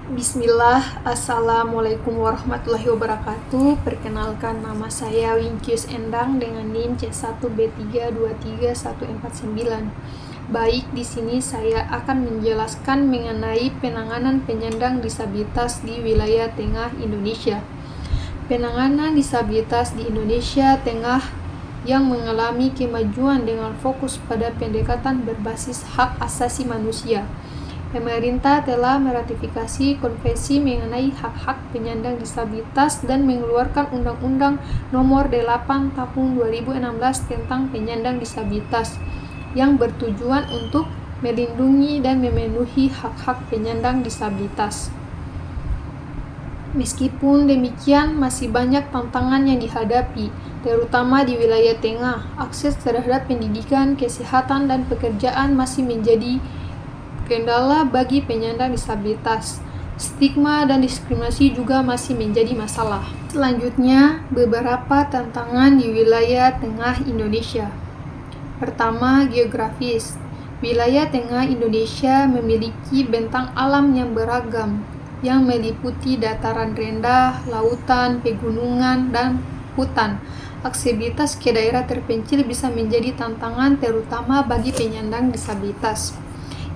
Bismillah, Assalamualaikum warahmatullahi wabarakatuh. Perkenalkan, nama saya Wingkius Endang dengan NIM C1B3232149. Baik, di sini saya akan menjelaskan mengenai penanganan penyandang disabilitas di wilayah tengah Indonesia. Penanganan disabilitas di Indonesia Tengah yang mengalami kemajuan dengan fokus pada pendekatan berbasis hak asasi manusia. Pemerintah telah meratifikasi konvensi mengenai hak-hak penyandang disabilitas dan mengeluarkan Undang-Undang Nomor 8 Tahun 2016 tentang penyandang disabilitas yang bertujuan untuk melindungi dan memenuhi hak-hak penyandang disabilitas. Meskipun demikian, masih banyak tantangan yang dihadapi, terutama di wilayah tengah. Akses terhadap pendidikan, kesehatan, dan pekerjaan masih menjadi kendala bagi penyandang disabilitas. Stigma dan diskriminasi juga masih menjadi masalah. Selanjutnya, beberapa tantangan di wilayah tengah Indonesia. Pertama, geografis. Wilayah tengah Indonesia memiliki bentang alam yang beragam, yang meliputi dataran rendah, lautan, pegunungan, dan hutan. Aksesibilitas ke daerah terpencil bisa menjadi tantangan terutama bagi penyandang disabilitas.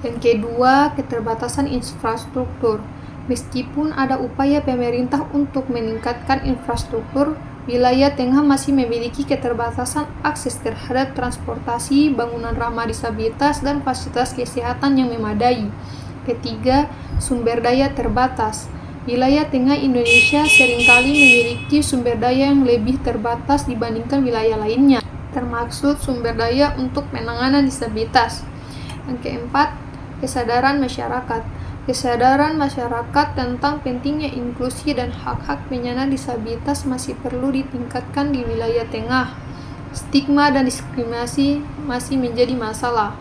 Yang kedua, keterbatasan infrastruktur. Meskipun ada upaya pemerintah untuk meningkatkan infrastruktur, wilayah tengah masih memiliki keterbatasan akses terhadap transportasi, bangunan ramah disabilitas, dan fasilitas kesehatan yang memadai. Ketiga, sumber daya terbatas. Wilayah tengah Indonesia seringkali memiliki sumber daya yang lebih terbatas dibandingkan wilayah lainnya, termasuk sumber daya untuk penanganan disabilitas. Yang keempat, kesadaran masyarakat. Kesadaran masyarakat tentang pentingnya inklusi dan hak-hak penyandang disabilitas masih perlu ditingkatkan di wilayah tengah. Stigma dan diskriminasi masih menjadi masalah.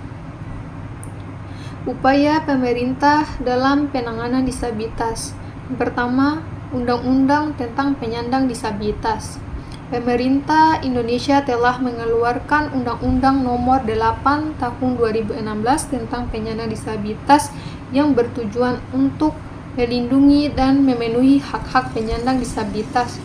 Upaya pemerintah dalam penanganan disabilitas. Pertama, Undang-Undang tentang penyandang disabilitas. Pemerintah Indonesia telah mengeluarkan Undang-Undang Nomor 8 Tahun 2016 tentang penyandang disabilitas yang bertujuan untuk melindungi dan memenuhi hak-hak penyandang disabilitas.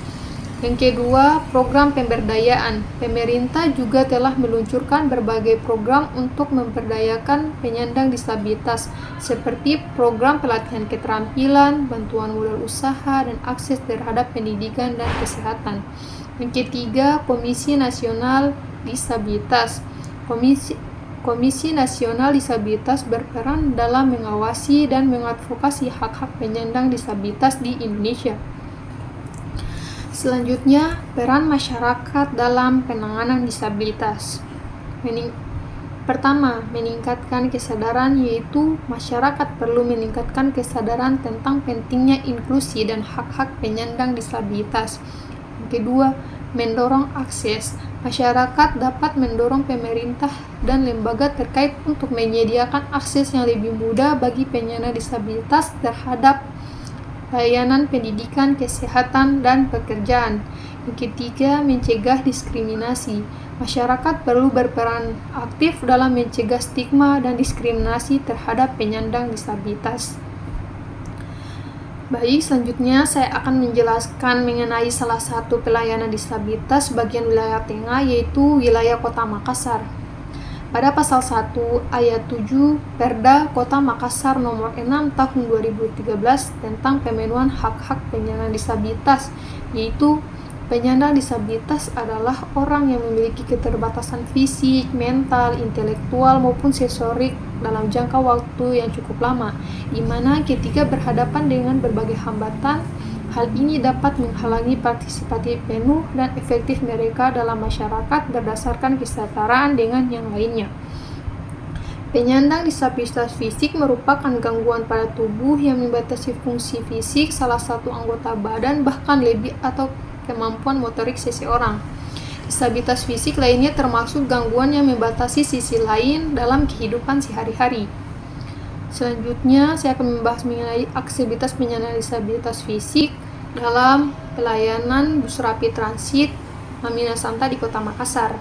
Yang kedua, program pemberdayaan. Pemerintah juga telah meluncurkan berbagai program untuk memberdayakan penyandang disabilitas, seperti program pelatihan keterampilan, bantuan modal usaha, dan akses terhadap pendidikan dan kesehatan. Yang ketiga, Komisi Nasional Disabilitas. Komisi Nasional Disabilitas berperan dalam mengawasi dan mengadvokasi hak-hak penyandang disabilitas di Indonesia. Selanjutnya, peran masyarakat dalam penanganan disabilitas. Pertama, meningkatkan kesadaran, yaitu masyarakat perlu meningkatkan kesadaran tentang pentingnya inklusi dan hak-hak penyandang disabilitas. Kedua, mendorong akses. Masyarakat dapat mendorong pemerintah dan lembaga terkait untuk menyediakan akses yang lebih mudah bagi penyandang disabilitas terhadap layanan pendidikan, kesehatan, dan pekerjaan. Yang ketiga, mencegah diskriminasi. Masyarakat perlu berperan aktif dalam mencegah stigma dan diskriminasi terhadap penyandang disabilitas. Baik, selanjutnya saya akan menjelaskan mengenai salah satu pelayanan disabilitas bagian wilayah tengah, yaitu wilayah Kota Makassar. Pada pasal 1 ayat 7 Perda Kota Makassar nomor 6 tahun 2013 tentang pemenuhan hak-hak penyandang disabilitas, yaitu penyandang disabilitas adalah orang yang memiliki keterbatasan fisik, mental, intelektual, maupun sensorik dalam jangka waktu yang cukup lama, di mana ketika berhadapan dengan berbagai hambatan, hal ini dapat menghalangi partisipasi penuh dan efektif mereka dalam masyarakat berdasarkan kesetaraan dengan yang lainnya. Penyandang disabilitas fisik merupakan gangguan pada tubuh yang membatasi fungsi fisik salah satu anggota badan, bahkan lebih atau kemampuan motorik seseorang. Disabilitas fisik lainnya termasuk gangguan yang membatasi sisi lain dalam kehidupan sehari-hari. Selanjutnya, saya akan membahas mengenai aksesibilitas penyandang disabilitas fisik dalam pelayanan bus rapid transit Mamina Santa di Kota Makassar.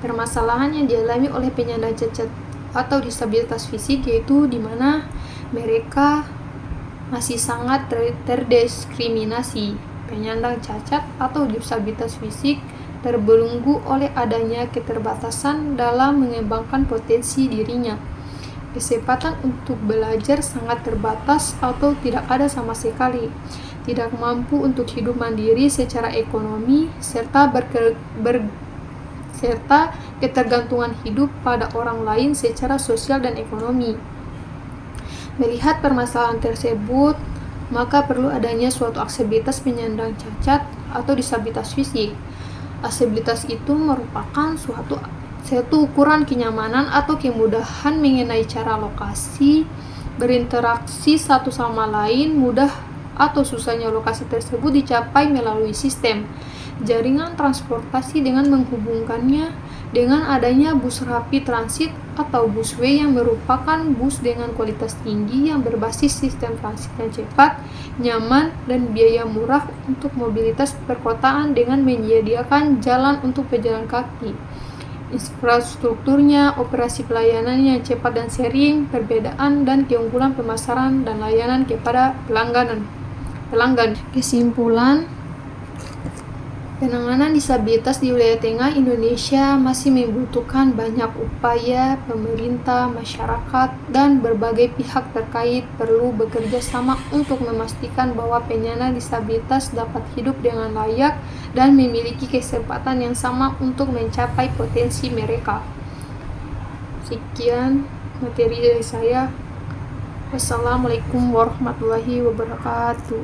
Permasalahan yang dialami oleh penyandang cacat atau disabilitas fisik yaitu di mana mereka masih sangat terdiskriminasi. Penyandang cacat atau disabilitas fisik terbelenggu oleh adanya keterbatasan dalam mengembangkan potensi dirinya. Kesempatan untuk belajar sangat terbatas atau tidak ada sama sekali. Tidak mampu untuk hidup mandiri secara ekonomi serta ketergantungan hidup pada orang lain secara sosial dan ekonomi. Melihat permasalahan tersebut, maka perlu adanya suatu aksesibilitas penyandang cacat atau disabilitas fisik. Aksesibilitas itu merupakan suatu ukuran kenyamanan atau kemudahan mengenai cara lokasi berinteraksi satu sama lain. Mudah atau susahnya lokasi tersebut dicapai melalui sistem jaringan transportasi dengan menghubungkannya dengan adanya bus rapid transit atau busway yang merupakan bus dengan kualitas tinggi yang berbasis sistem transit yang cepat, nyaman, dan biaya murah untuk mobilitas perkotaan dengan menyediakan jalan untuk pejalan kaki. Infrastrukturnya, operasi pelayanan yang cepat dan sering, perbedaan dan keunggulan pemasaran dan layanan kepada pelanggan. Kesimpulan, penanganan disabilitas di wilayah tengah Indonesia masih membutuhkan banyak upaya. Pemerintah, masyarakat, dan berbagai pihak terkait perlu bekerja sama untuk memastikan bahwa penyandang disabilitas dapat hidup dengan layak dan memiliki kesempatan yang sama untuk mencapai potensi mereka. Sekian materi dari saya. Wassalamualaikum warahmatullahi wabarakatuh.